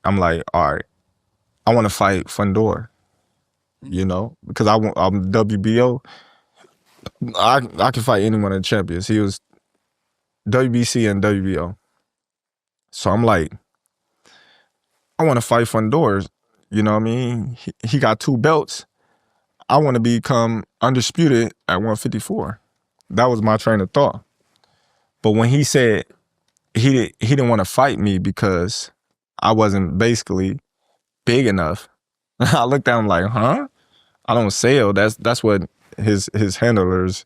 I'm like, all right, I want to fight Fundora, you know, because I'm WBO. I can fight any one of the champions. He was WBC and WBO. So I'm like, I want to fight Fundora. You know what I mean? He got 2 belts. I want to become undisputed at 154. That was my train of thought. But when he said he didn't want to fight me because I wasn't basically big enough, I looked at him like, huh? I don't sell. That's what his handlers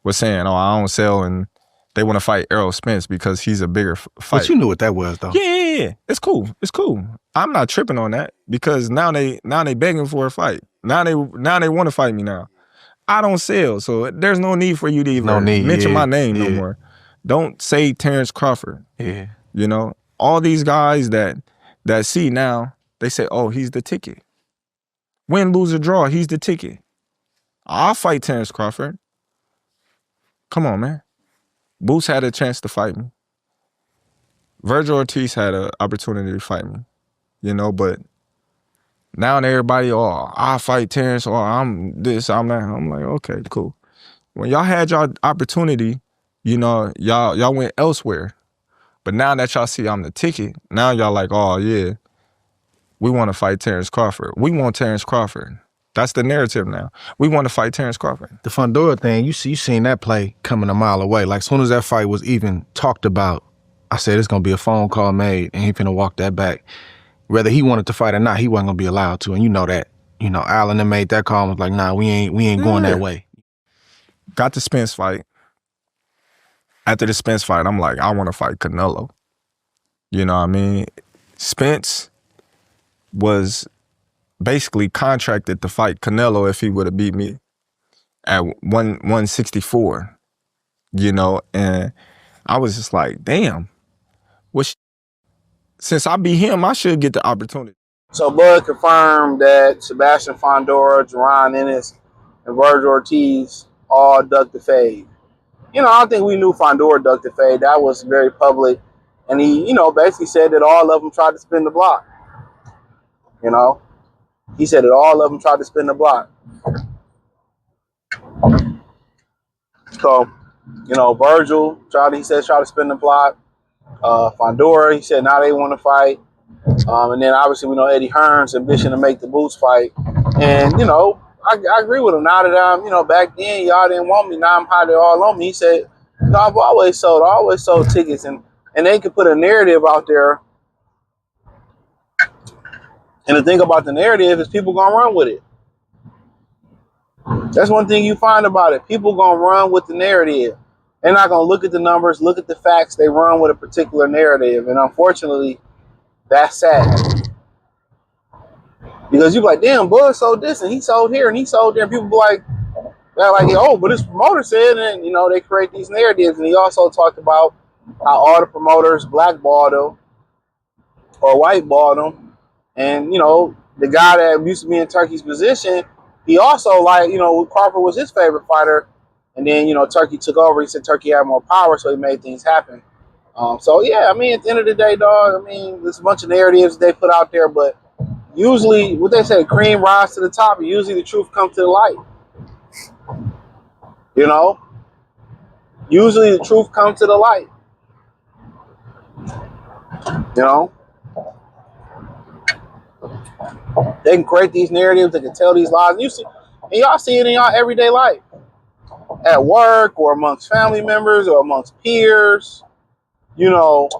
were saying. Oh, I don't sell, and they want to fight Errol Spence because he's a bigger fight. But you knew what that was, though. Yeah. It's cool. It's cool. I'm not tripping on that because now they begging for a fight. Now they want to fight me now. I don't sell, so there's no need for you to even mention my name no more. Don't say Terence Crawford. Yeah. You know, all these guys that see now, they say, oh, he's the ticket. Win, lose, or draw, he's the ticket. I'll fight Terence Crawford. Come on, man. Boots had a chance to fight me. Vergil Ortiz had an opportunity to fight me, you know, but now everybody, oh, I'll fight Terence, or I'm this, I'm that. I'm like, okay, cool. When y'all had y'all opportunity, you know, y'all went elsewhere. But now that y'all see I'm the ticket, now y'all like, oh, yeah, we want to fight Terence Crawford. We want Terence Crawford. That's the narrative now. We want to fight Terence Crawford. The Fundora thing, you seen that play coming a mile away. Like, as soon as that fight was even talked about, I said, it's going to be a phone call made, and he finna walk that back. Whether he wanted to fight or not, he wasn't going to be allowed to, and you know that. You know, Allen then made that call and was like, nah, we ain't going that way. Got the Spence fight. After the Spence fight, I'm like, I want to fight Canelo. You know what I mean? Spence was basically contracted to fight Canelo if he would have beat me at 164, you know? And I was just like, damn, since I beat him, I should get the opportunity. So Bud confirmed that Sebastian Fundora, Jaron, Ennis, and Vergil Ortiz all ducked the fade. You know, I don't think we knew Fundora ducked the fade. That was very public. And he, you know, basically said that all of them tried to spin the block. You know? He said that all of them tried to spin the block. So, you know, Vergil tried to spin the block. Fundora, he said now they want to fight. And then obviously we know Eddie Hearn's ambition to make the Boots fight. And, you know, I agree with him. Now that I'm, you know, back then y'all didn't want me. Now I'm hot, they're all on me. He said, you know, I've always sold tickets, and they could put a narrative out there. And the thing about the narrative is people gonna run with it. That's one thing you find about it. People gonna run with the narrative. They're not gonna look at the numbers, look at the facts. They run with a particular narrative, and unfortunately, that's sad. Because you're like, damn, Bud sold this, and he sold here, and he sold there. And people be like, they're like, oh, but his promoter said, and you know, they create these narratives. And he also talked about how all the promoters blackballed him or whiteballed him. And, you know, the guy that used to be in Turkey's position, he also, like, you know, Crawford was his favorite fighter. And then, you know, Turkey took over. He said Turkey had more power, so he made things happen. So, yeah, I mean, at the end of the day, dog, I mean, there's a bunch of narratives they put out there. But usually, what they say, cream rise to the top, and usually the truth comes to the light. You know? Usually the truth comes to the light. You know? They can create these narratives. They can tell these lies. And y'all see it in y'all everyday life. At work or amongst family members or amongst peers. You know,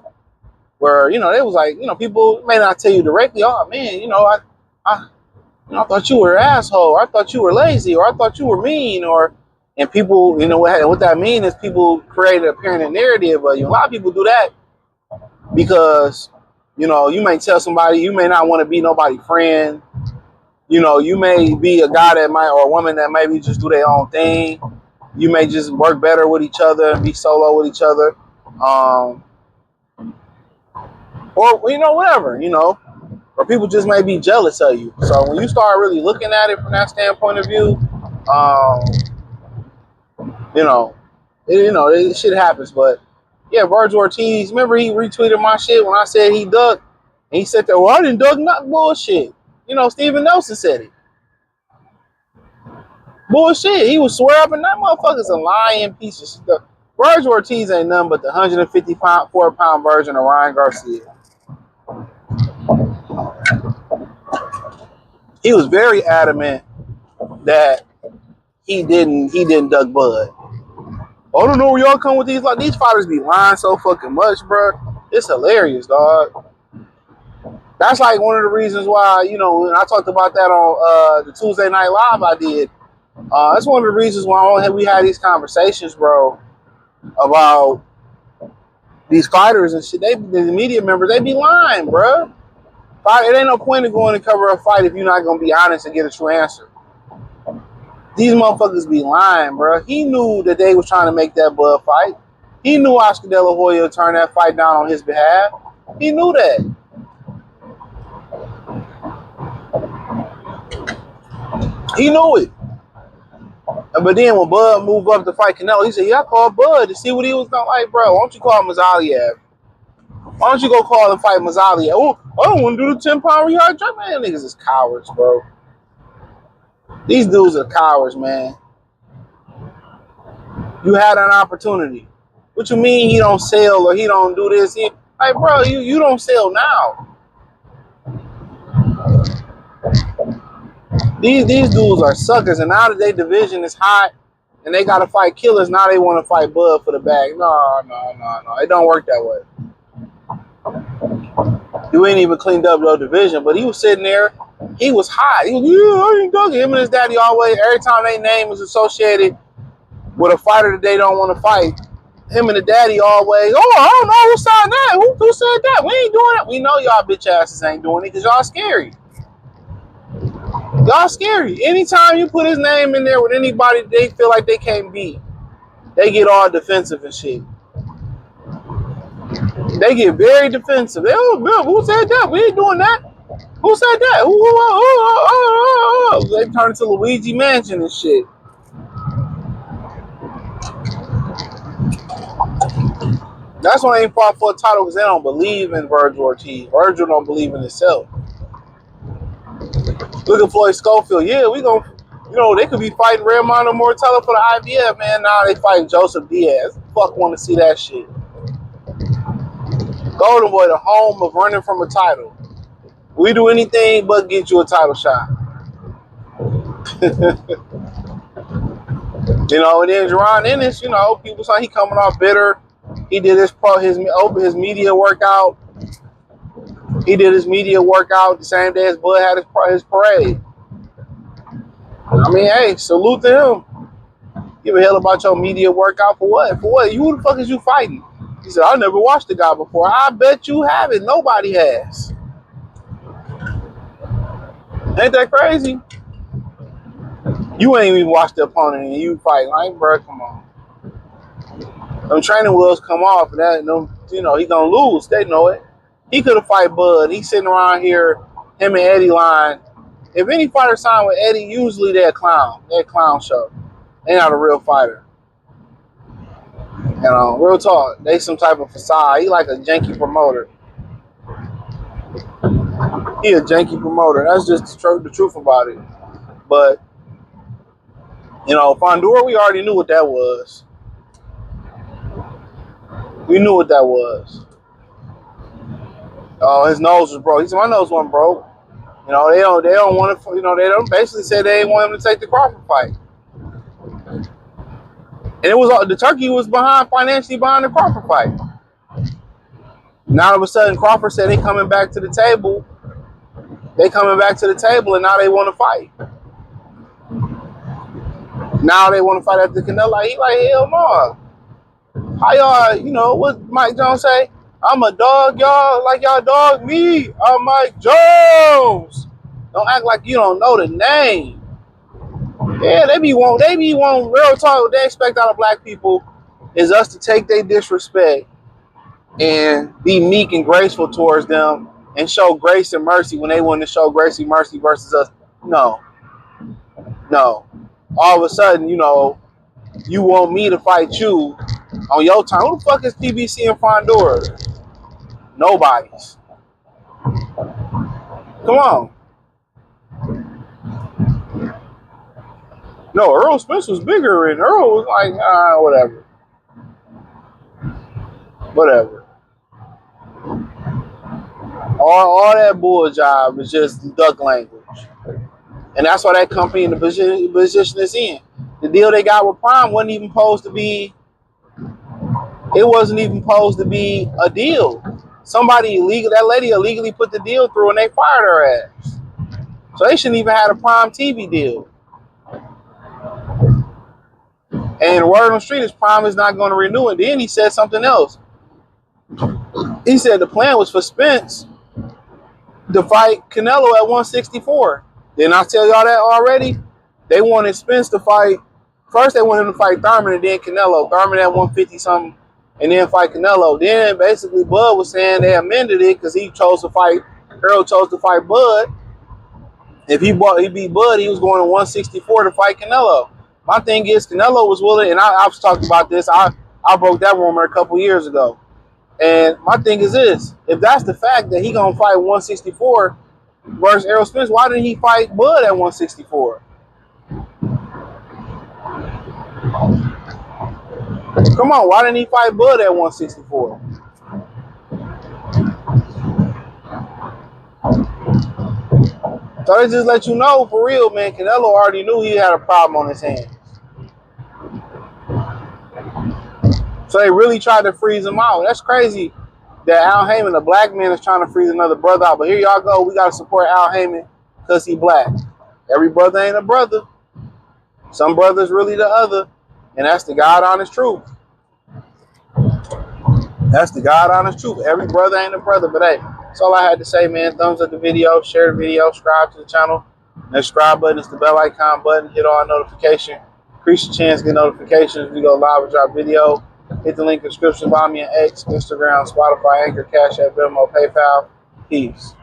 where, you know, they was like, you know, people may not tell you directly, oh, man, you know, I thought you were an asshole. Or I thought you were lazy. Or I thought you were mean. And people, you know, what that means is people create a apparent narrative of you. A lot of people do that because, you know, you may tell somebody you may not want to be nobody's friend. You know, you may be a guy that might, or a woman that maybe just do their own thing. You may just work better with each other and be solo with each other. Or, you know, whatever, you know. Or people just may be jealous of you. So when you start really looking at it from that standpoint of view, You know, shit happens. But yeah, Vergil Ortiz. Remember he retweeted my shit when I said he ducked, and he said that, well, I didn't duck, not bullshit. Stephen Nelson said it. Bullshit. He would swear up and that motherfucker's a lying piece of shit. Vergil Ortiz ain't nothing but the 154-pound version of Ryan Garcia. He was very adamant that he didn't duck Bud. I don't know where y'all come with these. Like, these fighters be lying so fucking much, bro. It's hilarious, dog. That's like one of the reasons why, when I talked about that on the Tuesday Night Live I did. That's one of the reasons why we had these conversations, bro, about these fighters and shit. The media members, they be lying, bro. It ain't no point in going to cover a fight if you're not gonna be honest and get a true answer. These motherfuckers be lying, bro. He knew that they was trying to make that Bud fight. He knew Oscar De La Hoya turned that fight down on his behalf. He knew that. He knew it. But then when Bud moved up to fight Canelo, he said, yeah, I called Bud to see what he was going to like, bro. Why don't you call Mazaliev? Why don't you go call and fight Mazaliev? Oh, I don't want to do the 10-pound rehab jump. Man, niggas is cowards, bro. These dudes are cowards, man. You had an opportunity. What you mean he don't sell or he don't do this? Like, bro, you don't sell now. These dudes are suckers, and now that their division is hot and they got to fight killers, now they want to fight Bud for the bag. No. It don't work that way. You ain't even cleaned up your division, but he was sitting there. He was hot. He was, I ain't ducking. Him and his daddy always, every time their name is associated with a fighter that they don't want to fight, him and the daddy always, I don't know who signed that. Who said that? We ain't doing it. We know y'all bitch asses ain't doing it because y'all scary. Y'all scary. Anytime you put his name in there with anybody they feel like they can't beat, they get all defensive and shit. They get very defensive. They, who said that? We ain't doing that. Who said that? They turn into Luigi Mansion and shit. That's why they ain't fought for a title, because they don't believe in Vergil Ortiz. Vergil don't believe in himself. Look at Floyd Schofield. Yeah, we gonna, they could be fighting Raymond Mortella for the IBF, man. Now they fighting Joseph Diaz. Fuck, want to see that shit. Golden Boy, the home of running from a title. We do anything but get you a title shot. And then Jaron Ennis, people say he coming off bitter. He did his media workout. He did his media workout the same day as Bud had his parade. I mean, hey, salute to him. Give a hell about your media workout for what? For what? Who the fuck is you fighting? He said, I never watched the guy before. I bet you haven't. Nobody has. Ain't that crazy? You ain't even watched the opponent and you fight. Like, bro, come on. Them training wheels come off and that, he gonna lose. They know it. He could have fight Bud. He's sitting around here, him and Eddie line. If any fighter signed with Eddie, usually they're a clown. They're a clown show. They're not a real fighter. Real talk. They some type of facade. He like a janky promoter. He a janky promoter. That's just the truth about it. But, Fondura, we already knew what that was. We knew what that was. Oh, his nose was broke. He said, my nose wasn't broke. They don't want to, they don't basically say they didn't want him to take the Crawford fight. And it was the turkey was financially behind the Crawford fight. Now all of a sudden Crawford said they coming back to the table. They coming back to the table and now they want to fight. Now they want to fight after Canelo. He like, hell no. How y'all, what Mike Jones say? I'm a dog, y'all, like y'all dog me. I'm Mike Jones. Don't act like you don't know the name. Yeah, they be want real talk. What they expect out of black people is us to take their disrespect and be meek and graceful towards them and show grace and mercy when they want to show grace and mercy versus us. No. All of a sudden, you want me to fight you on your time. Who the fuck is PBC and Fondora? Nobody's. Come on. No, Earl Spence was bigger, and Earl was like, whatever. Whatever. All that bull job is just duck language. And that's why that company in the position it's in. The deal they got with Prime wasn't even supposed to be, it wasn't even supposed to be a deal. Somebody illegal, that lady illegally put the deal through and they fired her ass. So they shouldn't even have a Prime TV deal. And the word on the street is Prime is not going to renew it. Then he said something else. He said the plan was for Spence to fight Canelo at 164. Didn't I tell y'all that already? They wanted Spence to fight. First, they wanted him to fight Thurman and then Canelo. Thurman at 150 something, and then fight Canelo. Then basically Bud was saying they amended it because he chose to fight. Earl chose to fight Bud. If he beat Bud, he was going to 164 to fight Canelo. My thing is Canelo was willing, and I was talking about this. I broke that rumor a couple years ago. And my thing is this: if that's the fact that he gonna fight 164 versus Errol Spence, why didn't he fight Bud at 164? Come on, why didn't he fight Bud at 164? So they just let you know, for real, man, Canelo already knew he had a problem on his hands. So they really tried to freeze him out. That's crazy that Al Heyman, a black man, is trying to freeze another brother out. But here y'all go. We got to support Al Heyman because he black. Every brother ain't a brother. Some brothers really the other. And that's the God honest truth. That's the God honest truth. Every brother ain't a brother. But hey, that's all I had to say, man. Thumbs up the video. Share the video. Subscribe to the channel. The subscribe button is the bell icon button. Hit all notifications. Increase your chance to get notifications. We go live and drop video. Hit the link in the description. Follow me on X, Instagram, Spotify, Anchor, Cash App, Venmo, PayPal. Peace.